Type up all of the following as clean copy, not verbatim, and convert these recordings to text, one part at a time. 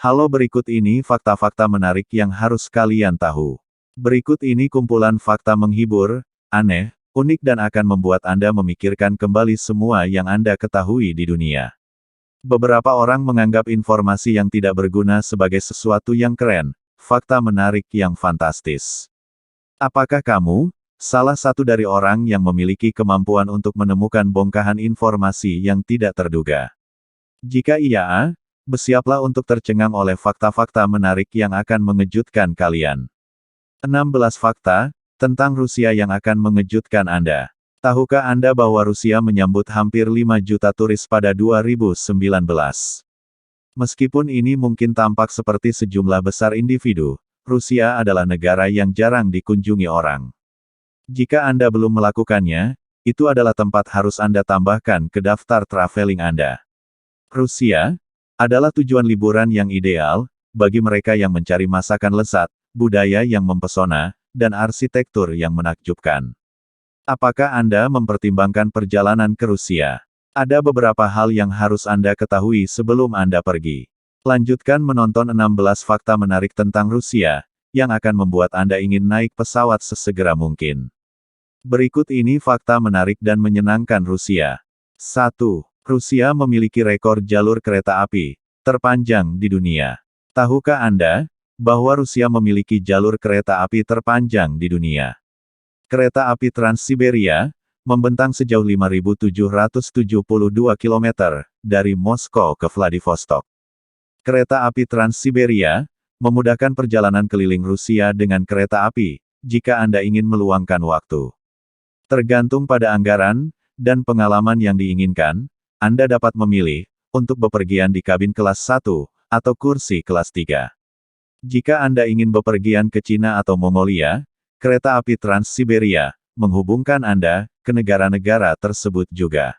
Halo, berikut ini fakta-fakta menarik yang harus kalian tahu. Berikut ini kumpulan fakta menghibur, aneh, unik dan akan membuat Anda memikirkan kembali semua yang Anda ketahui di dunia. Beberapa orang menganggap informasi yang tidak berguna sebagai sesuatu yang keren, fakta menarik yang fantastis. Apakah kamu salah satu dari orang yang memiliki kemampuan untuk menemukan bongkahan informasi yang tidak terduga? Jika iya, bersiaplah untuk tercengang oleh fakta-fakta menarik yang akan mengejutkan kalian. 16 fakta tentang Rusia yang akan mengejutkan Anda. Tahukah Anda bahwa Rusia menyambut hampir 5 juta turis pada 2019? Meskipun ini mungkin tampak seperti sejumlah besar individu, Rusia adalah negara yang jarang dikunjungi orang. Jika Anda belum melakukannya, itu adalah tempat harus Anda tambahkan ke daftar traveling Anda. Rusia adalah tujuan liburan yang ideal bagi mereka yang mencari masakan lezat, budaya yang mempesona, dan arsitektur yang menakjubkan. Apakah Anda mempertimbangkan perjalanan ke Rusia? Ada beberapa hal yang harus Anda ketahui sebelum Anda pergi. Lanjutkan menonton 16 fakta menarik tentang Rusia, yang akan membuat Anda ingin naik pesawat sesegera mungkin. Berikut ini fakta menarik dan menyenangkan Rusia. 1. Rusia memiliki rekor jalur kereta api terpanjang di dunia. Tahukah Anda bahwa Rusia memiliki jalur kereta api terpanjang di dunia? Kereta api Trans-Siberia membentang sejauh 5.772 km dari Moskow ke Vladivostok. Kereta api Trans-Siberia memudahkan perjalanan keliling Rusia dengan kereta api jika Anda ingin meluangkan waktu. Tergantung pada anggaran dan pengalaman yang diinginkan, Anda dapat memilih untuk bepergian di kabin kelas 1 atau kursi kelas 3. Jika Anda ingin bepergian ke Cina atau Mongolia, kereta api Trans-Siberia menghubungkan Anda ke negara-negara tersebut juga.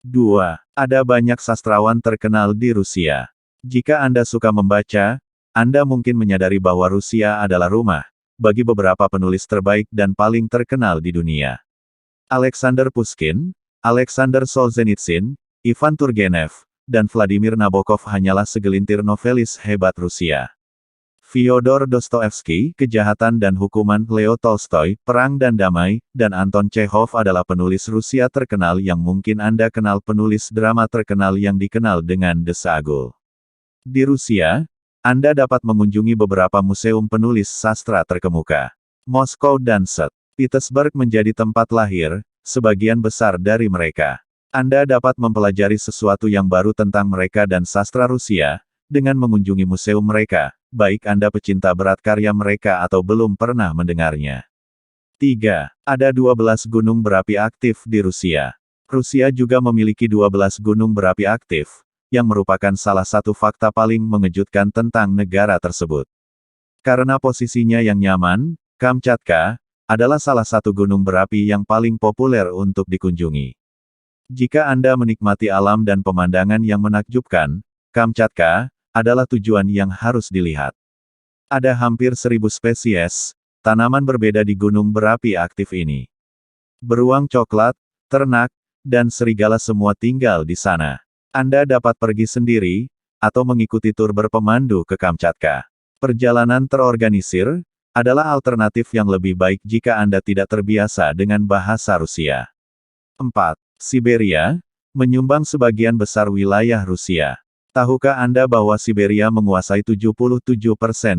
2. Ada banyak sastrawan terkenal di Rusia. Jika Anda suka membaca, Anda mungkin menyadari bahwa Rusia adalah rumah bagi beberapa penulis terbaik dan paling terkenal di dunia. Alexander Pushkin, Alexander Solzhenitsyn, Ivan Turgenev, dan Vladimir Nabokov hanyalah segelintir novelis hebat Rusia. Fyodor Dostoevsky, Kejahatan dan Hukuman, Leo Tolstoy, Perang dan Damai, dan Anton Chekhov adalah penulis Rusia terkenal yang mungkin Anda kenal. Penulis drama terkenal yang dikenal dengan The Sagul. Di Rusia, Anda dapat mengunjungi beberapa museum penulis sastra terkemuka. Moskow dan St. Petersburg menjadi tempat lahir sebagian besar dari mereka. Anda dapat mempelajari sesuatu yang baru tentang mereka dan sastra Rusia dengan mengunjungi museum mereka, baik Anda pecinta berat karya mereka atau belum pernah mendengarnya. 3. Ada 12 gunung berapi aktif di Rusia. Rusia juga memiliki 12 gunung berapi aktif, yang merupakan salah satu fakta paling mengejutkan tentang negara tersebut. Karena posisinya yang nyaman, Kamchatka adalah salah satu gunung berapi yang paling populer untuk dikunjungi. Jika Anda menikmati alam dan pemandangan yang menakjubkan, Kamchatka adalah tujuan yang harus dilihat. Ada hampir 1.000 spesies tanaman berbeda di gunung berapi aktif ini. Beruang coklat, ternak, dan serigala semua tinggal di sana. Anda dapat pergi sendiri, atau mengikuti tur berpemandu ke Kamchatka. Perjalanan terorganisir adalah alternatif yang lebih baik jika Anda tidak terbiasa dengan bahasa Rusia. 4. Siberia menyumbang sebagian besar wilayah Rusia. Tahukah Anda bahwa Siberia menguasai 77%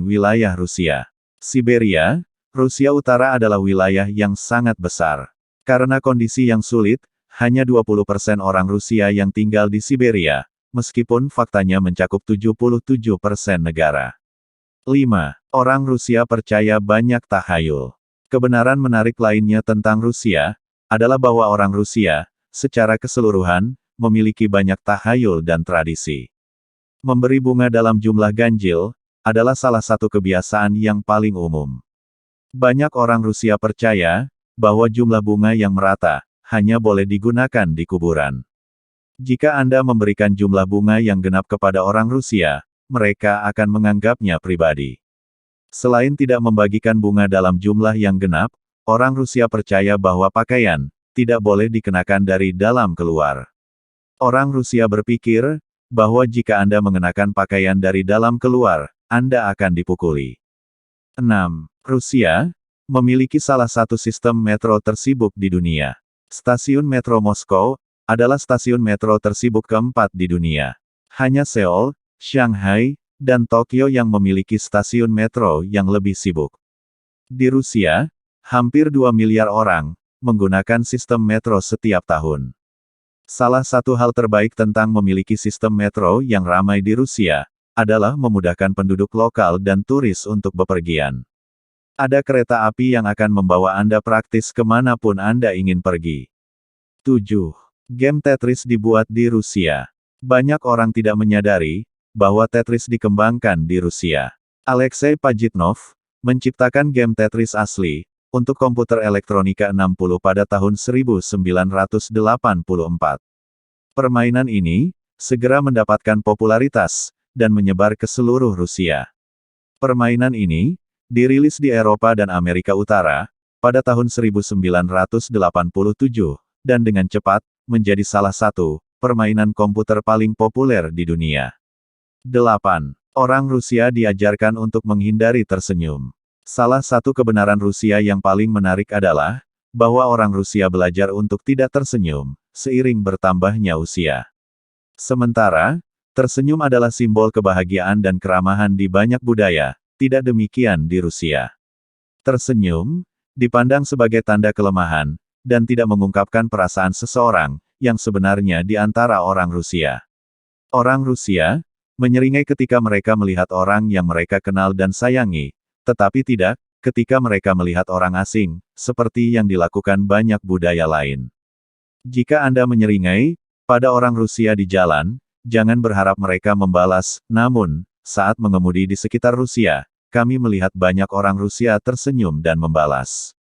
wilayah Rusia? Siberia, Rusia Utara adalah wilayah yang sangat besar. Karena kondisi yang sulit, hanya 20% orang Rusia yang tinggal di Siberia, meskipun faktanya mencakup 77% negara. 5. Orang Rusia percaya banyak tahayul. Kebenaran menarik lainnya tentang Rusia adalah bahwa orang Rusia, secara keseluruhan, memiliki banyak tahayul dan tradisi. Memberi bunga dalam jumlah ganjil adalah salah satu kebiasaan yang paling umum. Banyak orang Rusia percaya bahwa jumlah bunga yang merata hanya boleh digunakan di kuburan. Jika Anda memberikan jumlah bunga yang genap kepada orang Rusia, mereka akan menganggapnya pribadi. Selain tidak membagikan bunga dalam jumlah yang genap, orang Rusia percaya bahwa pakaian tidak boleh dikenakan dari dalam keluar. Orang Rusia berpikir bahwa jika Anda mengenakan pakaian dari dalam keluar, Anda akan dipukuli. 6. Rusia memiliki salah satu sistem metro tersibuk di dunia. Stasiun Metro Moskow adalah stasiun metro tersibuk keempat di dunia. Hanya Seoul, Shanghai, dan Tokyo yang memiliki stasiun metro yang lebih sibuk. Di Rusia, hampir 2 miliar orang menggunakan sistem metro setiap tahun. Salah satu hal terbaik tentang memiliki sistem metro yang ramai di Rusia adalah memudahkan penduduk lokal dan turis untuk bepergian. Ada kereta api yang akan membawa Anda praktis kemanapun Anda ingin pergi. 7. Game Tetris dibuat di Rusia. Banyak orang tidak menyadari bahwa Tetris dikembangkan di Rusia. Alexei Pajitnov menciptakan game Tetris asli untuk komputer elektronika 60 pada tahun 1984. Permainan ini segera mendapatkan popularitas dan menyebar ke seluruh Rusia. Permainan ini dirilis di Eropa dan Amerika Utara pada tahun 1987 dan dengan cepat menjadi salah satu permainan komputer paling populer di dunia. 8. Orang Rusia diajarkan untuk menghindari tersenyum. Salah satu kebenaran Rusia yang paling menarik adalah bahwa orang Rusia belajar untuk tidak tersenyum seiring bertambahnya usia. Sementara, tersenyum adalah simbol kebahagiaan dan keramahan di banyak budaya, tidak demikian di Rusia. Tersenyum dipandang sebagai tanda kelemahan dan tidak mengungkapkan perasaan seseorang yang sebenarnya di antara orang Rusia. Orang Rusia menyeringai ketika mereka melihat orang yang mereka kenal dan sayangi, tetapi tidak ketika mereka melihat orang asing, seperti yang dilakukan banyak budaya lain. Jika Anda menyeringai pada orang Rusia di jalan, jangan berharap mereka membalas, namun, saat mengemudi di sekitar Rusia, kami melihat banyak orang Rusia tersenyum dan membalas.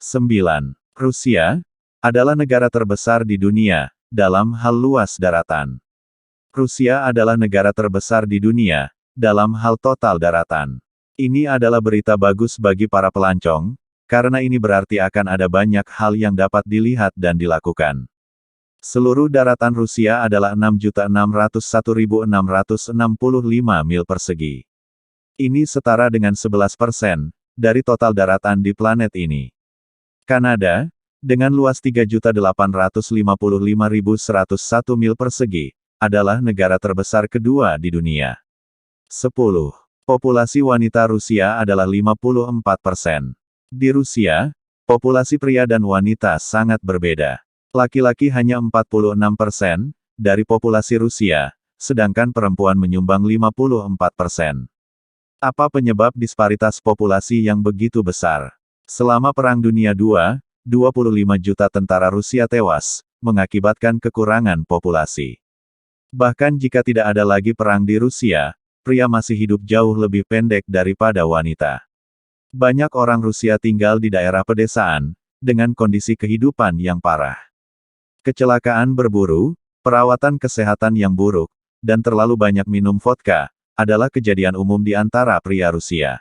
9. Rusia adalah negara terbesar di dunia dalam hal luas daratan. Rusia adalah negara terbesar di dunia dalam hal total daratan. Ini adalah berita bagus bagi para pelancong, karena ini berarti akan ada banyak hal yang dapat dilihat dan dilakukan. Seluruh daratan Rusia adalah 6.601.665 mil persegi. Ini setara dengan 11% dari total daratan di planet ini. Kanada, dengan luas 3.855.101 mil persegi, adalah negara terbesar kedua di dunia. 10. Populasi wanita Rusia adalah 54%. Di Rusia, populasi pria dan wanita sangat berbeda. Laki-laki hanya 46% dari populasi Rusia, sedangkan perempuan menyumbang 54%. Apa penyebab disparitas populasi yang begitu besar? Selama Perang Dunia II, 25 juta tentara Rusia tewas, mengakibatkan kekurangan populasi. Bahkan jika tidak ada lagi perang di Rusia, pria masih hidup jauh lebih pendek daripada wanita. Banyak orang Rusia tinggal di daerah pedesaan, dengan kondisi kehidupan yang parah. Kecelakaan berburu, perawatan kesehatan yang buruk, dan terlalu banyak minum vodka, adalah kejadian umum di antara pria Rusia.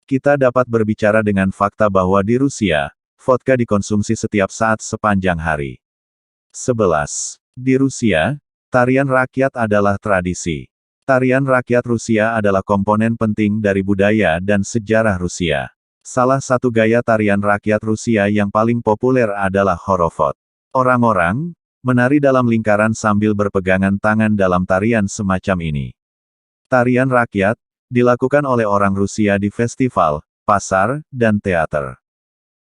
Kita dapat berbicara dengan fakta bahwa di Rusia, vodka dikonsumsi setiap saat sepanjang hari. 11. Di Rusia, tarian rakyat adalah tradisi. Tarian rakyat Rusia adalah komponen penting dari budaya dan sejarah Rusia. Salah satu gaya tarian rakyat Rusia yang paling populer adalah horovod. Orang-orang menari dalam lingkaran sambil berpegangan tangan dalam tarian semacam ini. Tarian rakyat dilakukan oleh orang Rusia di festival, pasar, dan teater.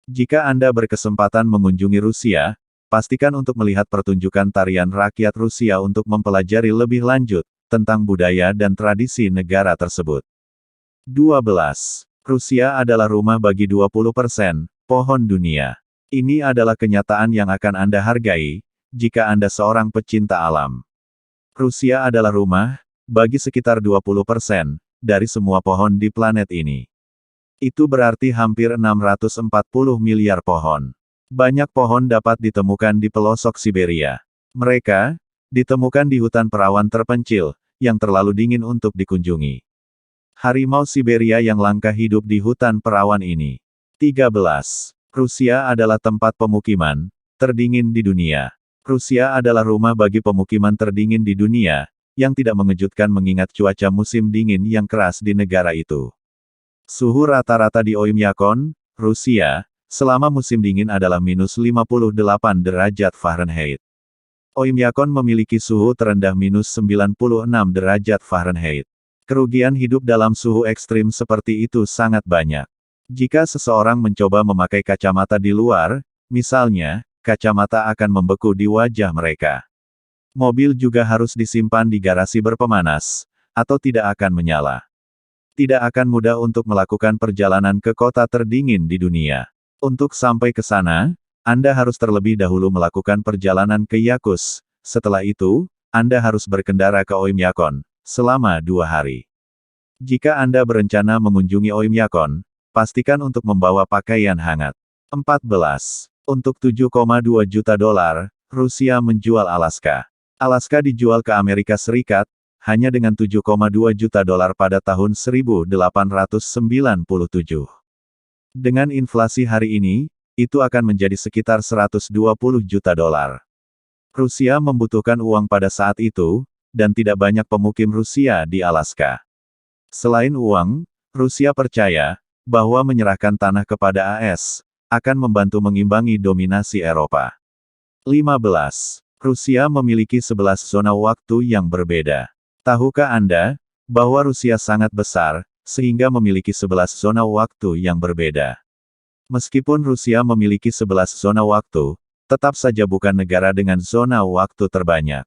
Jika Anda berkesempatan mengunjungi Rusia, pastikan untuk melihat pertunjukan tarian rakyat Rusia untuk mempelajari lebih lanjut tentang budaya dan tradisi negara tersebut. 12. Rusia adalah rumah bagi 20% pohon dunia. Ini adalah kenyataan yang akan Anda hargai jika Anda seorang pecinta alam. Rusia adalah rumah bagi sekitar 20% dari semua pohon di planet ini. Itu berarti hampir 640 miliar pohon. Banyak pohon dapat ditemukan di pelosok Siberia. Mereka ditemukan di hutan perawan terpencil, yang terlalu dingin untuk dikunjungi. Harimau Siberia yang langka hidup di hutan perawan ini. 13. Rusia adalah tempat pemukiman terdingin di dunia. Rusia adalah rumah bagi pemukiman terdingin di dunia, yang tidak mengejutkan mengingat cuaca musim dingin yang keras di negara itu. Suhu rata-rata di Oymyakon, Rusia, selama musim dingin adalah minus 58 derajat Fahrenheit. Oymyakon memiliki suhu terendah minus 96 derajat Fahrenheit. Kerugian hidup dalam suhu ekstrim seperti itu sangat banyak. Jika seseorang mencoba memakai kacamata di luar, misalnya, kacamata akan membeku di wajah mereka. Mobil juga harus disimpan di garasi berpemanas, atau tidak akan menyala. Tidak akan mudah untuk melakukan perjalanan ke kota terdingin di dunia. Untuk sampai ke sana, Anda harus terlebih dahulu melakukan perjalanan ke Yakuts. Setelah itu, Anda harus berkendara ke Oymyakon selama 2 hari. Jika Anda berencana mengunjungi Oymyakon, pastikan untuk membawa pakaian hangat. 14. Untuk 7,2 juta dolar, Rusia menjual Alaska. Alaska dijual ke Amerika Serikat, hanya dengan 7,2 juta dolar pada tahun 1897. Dengan inflasi hari ini, itu akan menjadi sekitar 120 juta dolar. Rusia membutuhkan uang pada saat itu, dan tidak banyak pemukim Rusia di Alaska. Selain uang, Rusia percaya bahwa menyerahkan tanah kepada AS akan membantu mengimbangi dominasi Eropa. 15. Rusia memiliki 11 zona waktu yang berbeda. Tahukah Anda bahwa Rusia sangat besar, sehingga memiliki 11 zona waktu yang berbeda? Meskipun Rusia memiliki 11 zona waktu, tetap saja bukan negara dengan zona waktu terbanyak.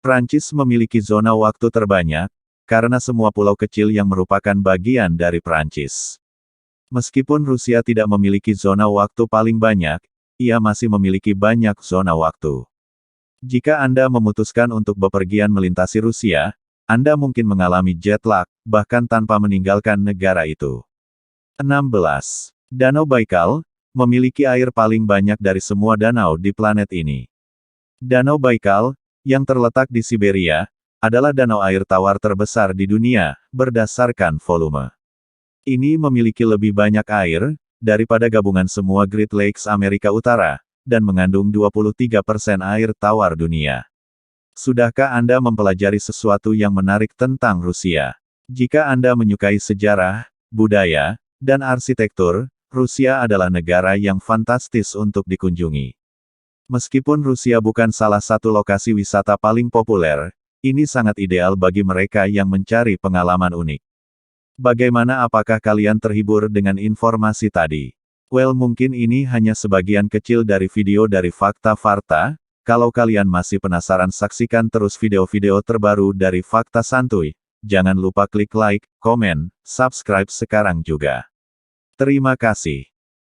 Prancis memiliki zona waktu terbanyak, karena semua pulau kecil yang merupakan bagian dari Prancis. Meskipun Rusia tidak memiliki zona waktu paling banyak, ia masih memiliki banyak zona waktu. Jika Anda memutuskan untuk bepergian melintasi Rusia, Anda mungkin mengalami jet lag, bahkan tanpa meninggalkan negara itu. 16. Danau Baikal memiliki air paling banyak dari semua danau di planet ini. Danau Baikal, yang terletak di Siberia, adalah danau air tawar terbesar di dunia, berdasarkan volume. Ini memiliki lebih banyak air daripada gabungan semua Great Lakes Amerika Utara, dan mengandung 23% air tawar dunia. Sudahkah Anda mempelajari sesuatu yang menarik tentang Rusia? Jika Anda menyukai sejarah, budaya, dan arsitektur, Rusia adalah negara yang fantastis untuk dikunjungi. Meskipun Rusia bukan salah satu lokasi wisata paling populer, ini sangat ideal bagi mereka yang mencari pengalaman unik. Bagaimana, apakah kalian terhibur dengan informasi tadi? Well, mungkin ini hanya sebagian kecil dari video dari Fakta Varta. Kalau kalian masih penasaran, saksikan terus video-video terbaru dari Fakta Santuy. Jangan lupa klik like, komen, subscribe sekarang juga. Terima kasih.